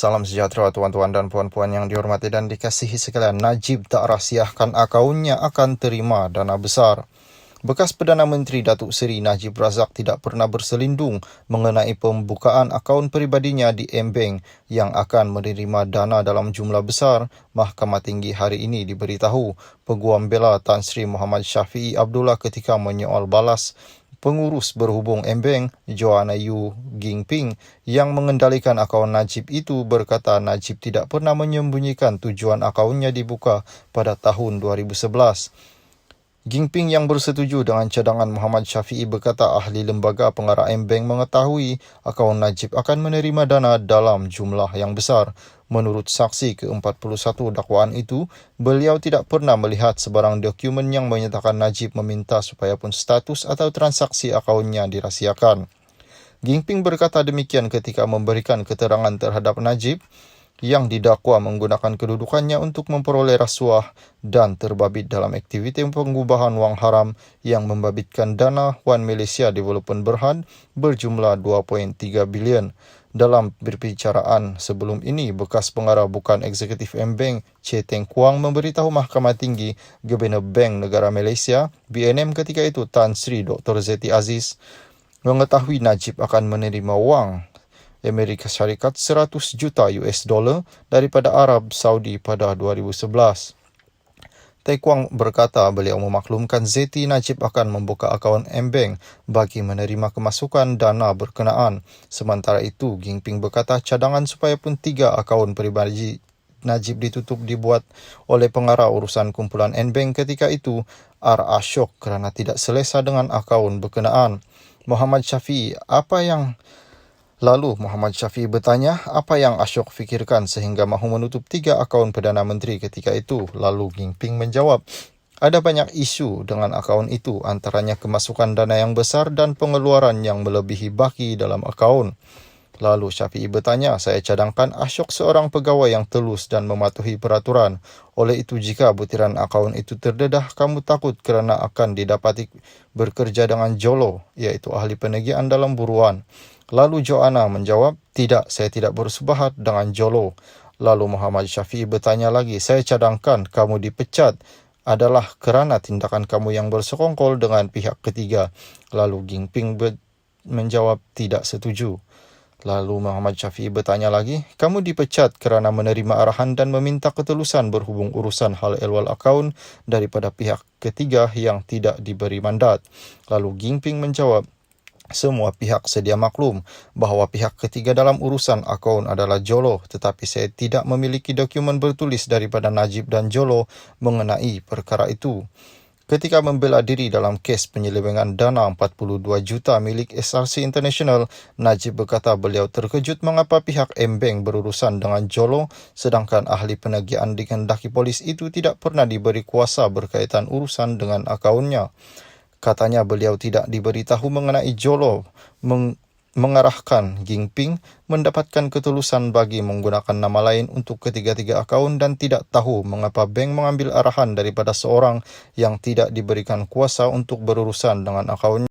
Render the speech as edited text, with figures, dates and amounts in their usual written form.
Salam sejahtera tuan-tuan dan puan-puan yang dihormati dan dikasihi sekalian. Najib tak rahsiahkan akaunnya akan terima dana besar. Bekas Perdana Menteri Datuk Seri Najib Razak tidak pernah berselindung mengenai pembukaan akaun peribadinya di M-Bank yang akan menerima dana dalam jumlah besar. Mahkamah Tinggi hari ini diberitahu Peguam Bela Tan Sri Muhammad Syafiee Abdullah ketika menyoal balas pengurus berhubung M-Bank, Joanna Yu Ginping, yang mengendalikan akaun Najib itu berkata Najib tidak pernah menyembunyikan tujuan akaunnya dibuka pada tahun 2011. Ginping yang bersetuju dengan cadangan Muhammad Syafiee berkata ahli lembaga pengarah M-Bank mengetahui akaun Najib akan menerima dana dalam jumlah yang besar. Menurut saksi ke-41 dakwaan itu, beliau tidak pernah melihat sebarang dokumen yang menyatakan Najib meminta supaya pun status atau transaksi akaunnya dirahsiakan. Ginping berkata demikian ketika memberikan keterangan terhadap Najib yang didakwa menggunakan kedudukannya untuk memperoleh rasuah dan terbabit dalam aktiviti pengubahan wang haram yang membabitkan dana Wan Malaysia Development Berhad berjumlah 2.3 bilion. Dalam berbicaraan sebelum ini, bekas pengarah bukan eksekutif M-Bank, Che Teng Kuang memberitahu Mahkamah Tinggi Gubernur Bank Negara Malaysia, BNM ketika itu Tan Sri Dr. Zeti Aziz, mengetahui Najib akan menerima wang Amerika Syarikat 100 juta US dollar daripada Arab Saudi pada 2011. Taekwang berkata beliau memaklumkan Zeti Najib akan membuka akaun M-Bank bagi menerima kemasukan dana berkenaan. Sementara itu, Ginping berkata cadangan supaya pun 3 akaun peribadi Najib ditutup dibuat oleh pengarah urusan kumpulan M-Bank ketika itu, R. Ashok, kerana tidak selesa dengan akaun berkenaan. Muhammad Syafiee bertanya apa yang Ashok fikirkan sehingga mahu menutup 3 akaun Perdana Menteri ketika itu. Lalu Ginping menjawab, ada banyak isu dengan akaun itu, antaranya kemasukan dana yang besar dan pengeluaran yang melebihi baki dalam akaun. Lalu Syafiee bertanya, saya cadangkan Ashok seorang pegawai yang telus dan mematuhi peraturan. Oleh itu jika butiran akaun itu terdedah, kamu takut kerana akan didapati bekerja dengan Jolo, iaitu ahli penagihan dalam buruan. Lalu Joanna menjawab, tidak, saya tidak bersubahat dengan Jolo. Lalu Muhammad Syafiee bertanya lagi, saya cadangkan kamu dipecat adalah kerana tindakan kamu yang bersekongkol dengan pihak ketiga. Lalu Ginping menjawab tidak setuju. Lalu Muhammad Syafiee bertanya lagi, kamu dipecat kerana menerima arahan dan meminta ketelusan berhubung urusan hal ehwal akaun daripada pihak ketiga yang tidak diberi mandat. Lalu Ginping menjawab, semua pihak sedia maklum bahawa pihak ketiga dalam urusan akaun adalah Jolo, tetapi saya tidak memiliki dokumen bertulis daripada Najib dan Jolo mengenai perkara itu. Ketika membela diri dalam kes penyelewengan dana 42 juta milik SRC International, Najib berkata beliau terkejut mengapa pihak M-Bank berurusan dengan Jolo sedangkan ahli penagihan dikehendaki polis itu tidak pernah diberi kuasa berkaitan urusan dengan akaunnya. Katanya beliau tidak diberitahu mengenai Jolo mengarahkan Ginping mendapatkan ketulusan bagi menggunakan nama lain untuk ketiga-tiga akaun dan tidak tahu mengapa bank mengambil arahan daripada seorang yang tidak diberikan kuasa untuk berurusan dengan akaunnya.